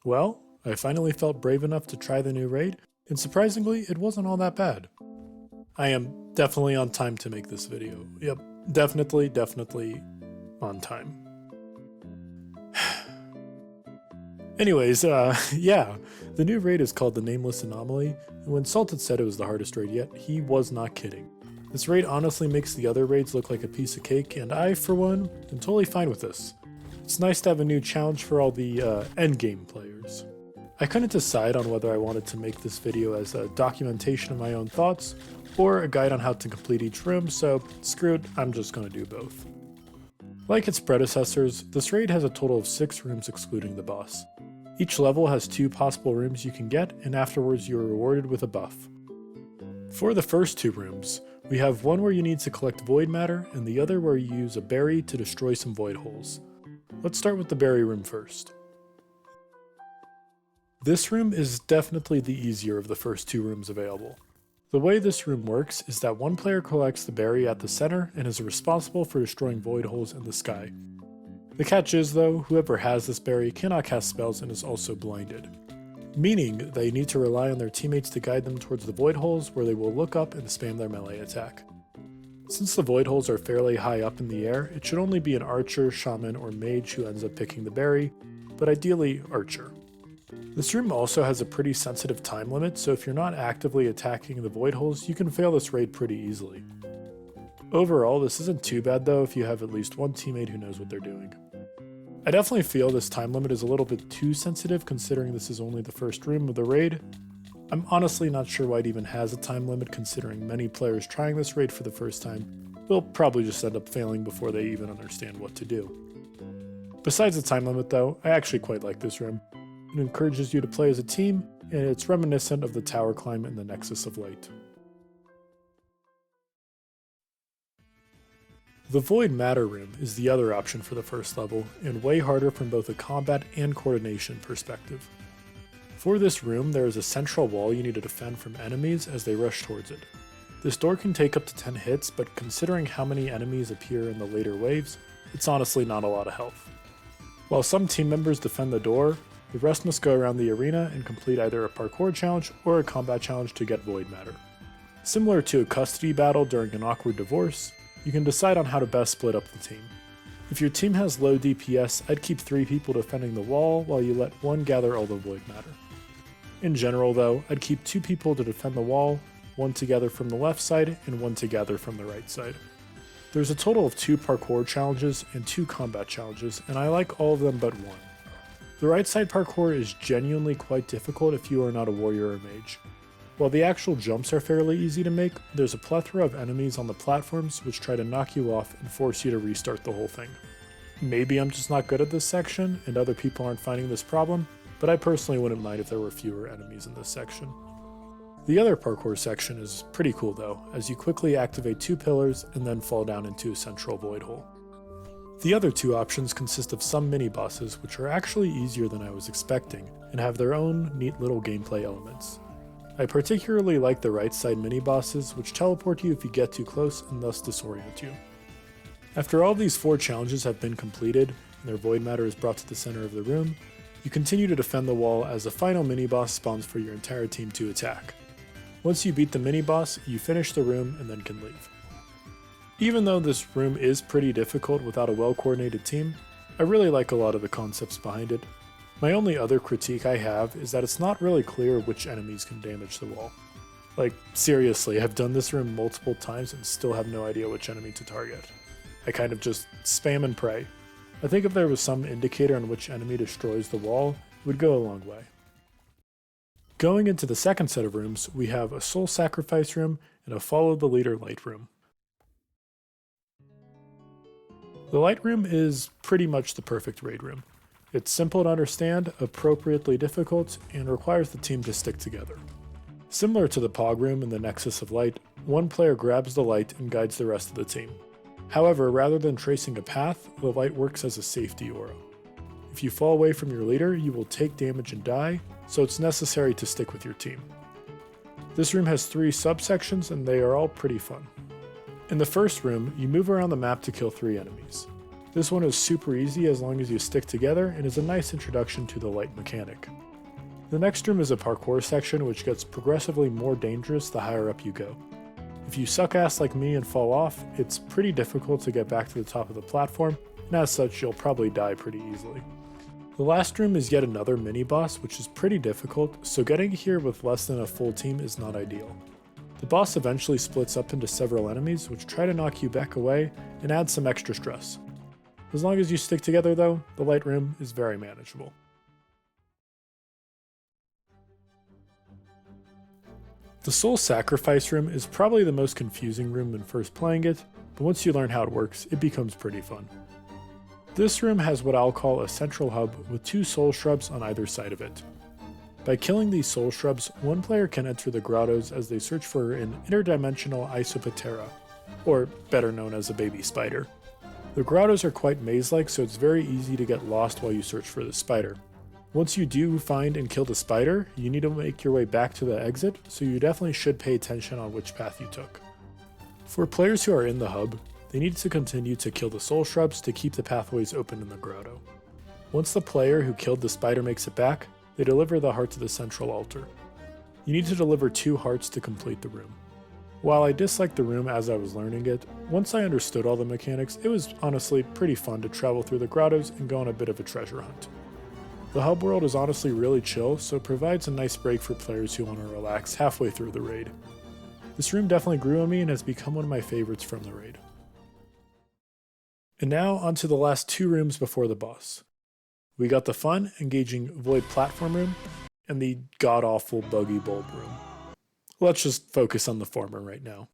Well, I finally felt brave enough to try the new raid, and surprisingly, it wasn't all that bad. I am definitely on time to make this video. Yep, definitely on time. Anyways, yeah, the new raid is called the Nameless Anomaly, and when Salted said it was the hardest raid yet, he was not kidding. This raid honestly makes the other raids look like a piece of cake, and I, for one, am totally fine with this. It's nice to have a new challenge for all the endgame players. I couldn't decide on whether I wanted to make this video as a documentation of my own thoughts, or a guide on how to complete each room, so screw it, I'm just gonna do both. Like its predecessors, this raid has a total of 6 rooms excluding the boss. Each level has 2 possible rooms you can get, and afterwards you are rewarded with a buff. For the first 2 rooms, we have one where you need to collect void matter, and the other where you use a berry to destroy some void holes. Let's start with the berry room first. This room is definitely the easier of the first 2 rooms available. The way this room works is that one player collects the berry at the center and is responsible for destroying void holes in the sky. The catch is, though, whoever has this berry cannot cast spells and is also blinded, meaning they need to rely on their teammates to guide them towards the void holes where they will look up and spam their melee attack. Since the void holes are fairly high up in the air, it should only be an archer, shaman, or mage who ends up picking the berry, but ideally archer. This room also has a pretty sensitive time limit, so if you're not actively attacking the void holes, you can fail this raid pretty easily. Overall, this isn't too bad though if you have at least one teammate who knows what they're doing. I definitely feel this time limit is a little bit too sensitive considering this is only the first room of the raid. I'm honestly not sure why it even has a time limit considering many players trying this raid for the first time will probably just end up failing before they even understand what to do. Besides the time limit though, I actually quite like this room. It encourages you to play as a team, and it's reminiscent of the tower climb in the Nexus of Light. The Void Matter room is the other option for the first level, and way harder from both a combat and coordination perspective. For this room, there is a central wall you need to defend from enemies as they rush towards it. This door can take up to 10 hits, but considering how many enemies appear in the later waves, it's honestly not a lot of health. While some team members defend the door, the rest must go around the arena and complete either a parkour challenge or a combat challenge to get Void Matter. Similar to a custody battle during an awkward divorce, you can decide on how to best split up the team. If your team has low DPS, I'd keep 3 people defending the wall while you let 1 gather all the Void Matter. In general though, I'd keep 2 people to defend the wall, 1 to gather from the left side and 1 to gather from the right side. There's a total of 2 parkour challenges and 2 combat challenges, and I like all of them but 1. The right side parkour is genuinely quite difficult if you are not a warrior or mage. While the actual jumps are fairly easy to make, there's a plethora of enemies on the platforms which try to knock you off and force you to restart the whole thing. Maybe I'm just not good at this section and other people aren't finding this problem, but I personally wouldn't mind if there were fewer enemies in this section. The other parkour section is pretty cool though, as you quickly activate 2 pillars and then fall down into a central void hole. The other 2 options consist of some mini-bosses which are actually easier than I was expecting and have their own neat little gameplay elements. I particularly like the right side mini-bosses which teleport you if you get too close and thus disorient you. After all these 4 challenges have been completed and their void matter is brought to the center of the room, you continue to defend the wall as a final mini-boss spawns for your entire team to attack. Once you beat the mini-boss, you finish the room and then can leave. Even though this room is pretty difficult without a well-coordinated team, I really like a lot of the concepts behind it. My only other critique I have is that it's not really clear which enemies can damage the wall. Like, seriously, I've done this room multiple times and still have no idea which enemy to target. I kind of just spam and pray. I think if there was some indicator on which enemy destroys the wall, it would go a long way. Going into the second set of rooms, we have a soul sacrifice room and a follow the leader light room. The light room is pretty much the perfect raid room. It's simple to understand, appropriately difficult, and requires the team to stick together. Similar to the Pog room in the Nexus of Light, one player grabs the light and guides the rest of the team. However, rather than tracing a path, the light works as a safety aura. If you fall away from your leader, you will take damage and die, so it's necessary to stick with your team. This room has 3 subsections and they are all pretty fun. In the first room, you move around the map to kill 3 enemies. This one is super easy as long as you stick together and is a nice introduction to the light mechanic. The next room is a parkour section which gets progressively more dangerous the higher up you go. If you suck ass like me and fall off, it's pretty difficult to get back to the top of the platform, and as such you'll probably die pretty easily. The last room is yet another mini-boss which is pretty difficult, so getting here with less than a full team is not ideal. The boss eventually splits up into several enemies which try to knock you back away and add some extra stress. As long as you stick together though, the light room is very manageable. The Soul Sacrifice room is probably the most confusing room when first playing it, but once you learn how it works, it becomes pretty fun. This room has what I'll call a central hub with 2 soul shrubs on either side of it. By killing these soul shrubs, one player can enter the grottos as they search for an interdimensional Isopatera, or better known as a baby spider. The grottos are quite maze-like, so it's very easy to get lost while you search for the spider. Once you do find and kill the spider, you need to make your way back to the exit, so you definitely should pay attention on which path you took. For players who are in the hub, they need to continue to kill the soul shrubs to keep the pathways open in the grotto. Once the player who killed the spider makes it back, they deliver the heart to the central altar. You need to deliver 2 hearts to complete the room. While I disliked the room as I was learning it, once I understood all the mechanics, it was honestly pretty fun to travel through the grottos and go on a bit of a treasure hunt. The hub world is honestly really chill, so it provides a nice break for players who want to relax halfway through the raid. This room definitely grew on me and has become one of my favorites from the raid. And now onto the last 2 rooms before the boss. We got the fun, engaging Void Platform room, and the god-awful Buggy Bulb room. Let's just focus on the former right now.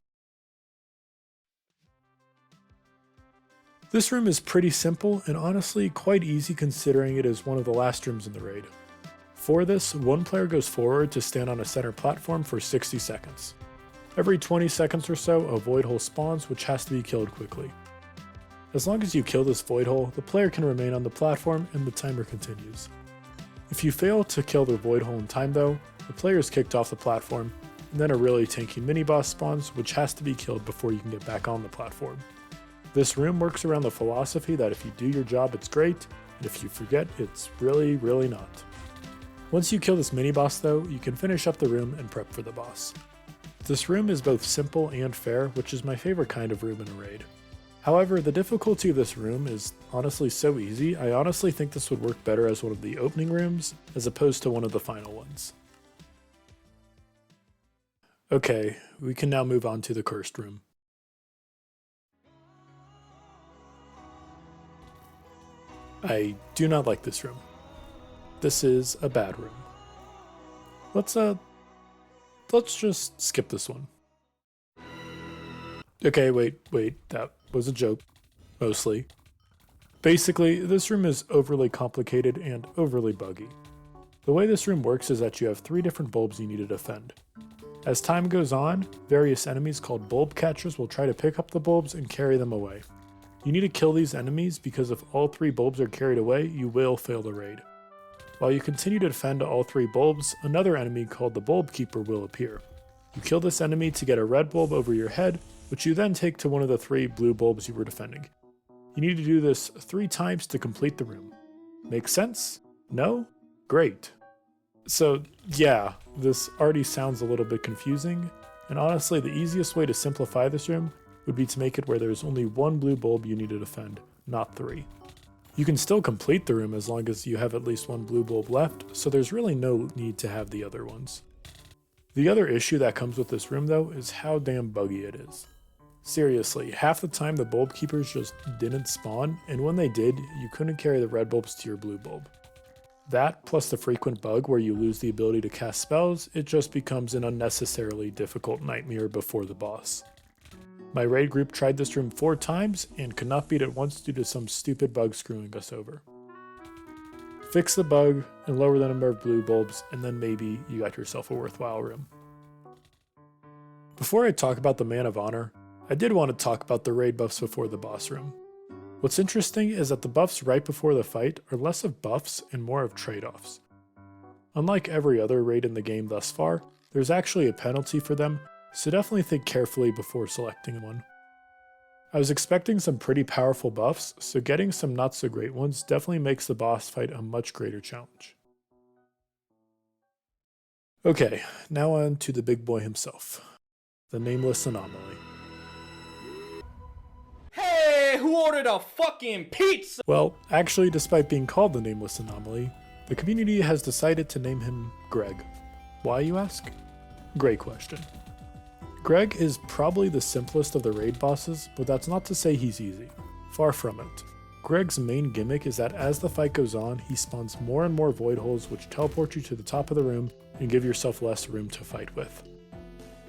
This room is pretty simple and honestly quite easy considering it is one of the last rooms in the raid. For this, one player goes forward to stand on a center platform for 60 seconds. Every 20 seconds or so, a void hole spawns which has to be killed quickly. As long as you kill this void hole, the player can remain on the platform and the timer continues. If you fail to kill the void hole in time though, the player is kicked off the platform, and then a really tanky mini-boss spawns which has to be killed before you can get back on the platform. This room works around the philosophy that if you do your job it's great, and if you forget it's really not. Once you kill this mini-boss though, you can finish up the room and prep for the boss. This room is both simple and fair, which is my favorite kind of room in a raid. However, the difficulty of this room is honestly so easy, I honestly think this would work better as one of the opening rooms, as opposed to one of the final ones. Okay, we can now move on to the cursed room. I do not like this room. This is a bad room. Let's just skip this one. Okay, wait, that was a joke. Mostly. Basically, this room is overly complicated and overly buggy. The way this room works is that you have 3 different bulbs you need to defend. As time goes on, various enemies called bulb catchers will try to pick up the bulbs and carry them away. You need to kill these enemies because if all 3 bulbs are carried away, you will fail the raid. While you continue to defend all 3 bulbs, another enemy called the Bulb Keeper will appear. You kill this enemy to get a red bulb over your head, which you then take to one of the 3 blue bulbs you were defending. You need to do this 3 times to complete the room. Make sense? No? Great. So yeah, this already sounds a little bit confusing, and honestly the easiest way to simplify this room would be to make it where there's only 1 blue bulb you need to defend, not 3. You can still complete the room as long as you have at least 1 blue bulb left, so there's really no need to have the other ones. The other issue that comes with this room though is how damn buggy it is. Seriously, half the time the bulb keepers just didn't spawn, and when they did, you couldn't carry the red bulbs to your blue bulb. That, plus the frequent bug where you lose the ability to cast spells, it just becomes an unnecessarily difficult nightmare before the boss. My raid group tried this room 4 times and could not beat it once due to some stupid bug screwing us over. Fix the bug and lower the number of blue bulbs, and then maybe you got yourself a worthwhile room. Before I talk about the Man of Honor, I did want to talk about the raid buffs before the boss room. What's interesting is that the buffs right before the fight are less of buffs and more of trade-offs. Unlike every other raid in the game thus far, there's actually a penalty for them, so definitely think carefully before selecting one. I was expecting some pretty powerful buffs, so getting some not so great ones definitely makes the boss fight a much greater challenge. Okay, now on to the big boy himself, the Nameless Anomaly. Hey, who ordered a fucking pizza? Well, actually, despite being called the Nameless Anomaly, the community has decided to name him Greg. Why, you ask? Great question. Greg is probably the simplest of the raid bosses, but that's not to say he's easy. Far from it. Greg's main gimmick is that as the fight goes on, he spawns more and more void holes which teleport you to the top of the room and give yourself less room to fight with.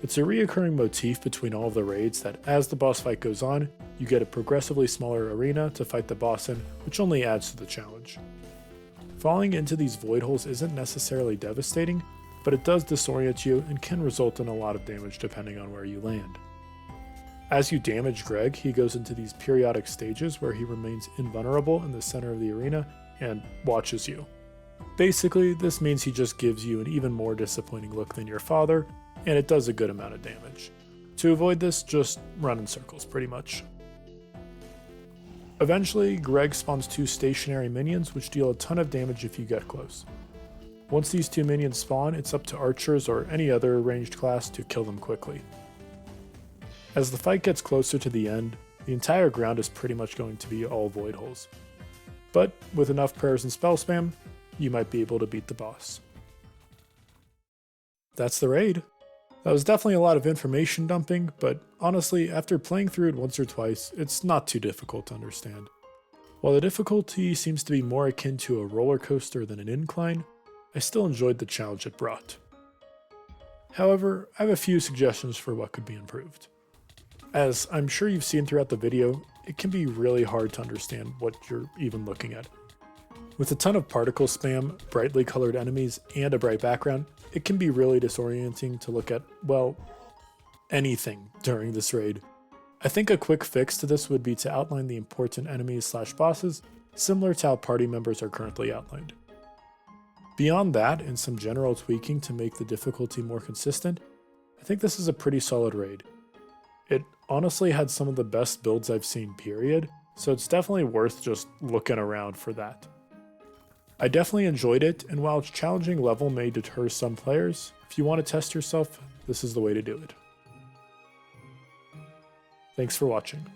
It's a reoccurring motif between all of the raids that as the boss fight goes on, you get a progressively smaller arena to fight the boss in, which only adds to the challenge. Falling into these void holes isn't necessarily devastating, but it does disorient you and can result in a lot of damage depending on where you land. As you damage Greg, he goes into these periodic stages where he remains invulnerable in the center of the arena and watches you. Basically, this means he just gives you an even more disappointing look than your father, and it does a good amount of damage. To avoid this, just run in circles pretty much. Eventually, Greg spawns 2 stationary minions which deal a ton of damage if you get close. Once these 2 minions spawn, it's up to archers or any other ranged class to kill them quickly. As the fight gets closer to the end, the entire ground is pretty much going to be all void holes. But with enough prayers and spell spam, you might be able to beat the boss. That's the raid. That was definitely a lot of information dumping, but honestly, after playing through it once or twice, it's not too difficult to understand. While the difficulty seems to be more akin to a roller coaster than an incline, I still enjoyed the challenge it brought. However, I have a few suggestions for what could be improved. As I'm sure you've seen throughout the video, it can be really hard to understand what you're even looking at. With a ton of particle spam, brightly colored enemies, and a bright background, it can be really disorienting to look at, well, anything during this raid. I think a quick fix to this would be to outline the important enemies/bosses, similar to how party members are currently outlined. Beyond that, and some general tweaking to make the difficulty more consistent, I think this is a pretty solid raid. It honestly had some of the best builds I've seen, period, so it's definitely worth just looking around for that. I definitely enjoyed it, and while its challenging level may deter some players, if you want to test yourself, this is the way to do it. Thanks for watching.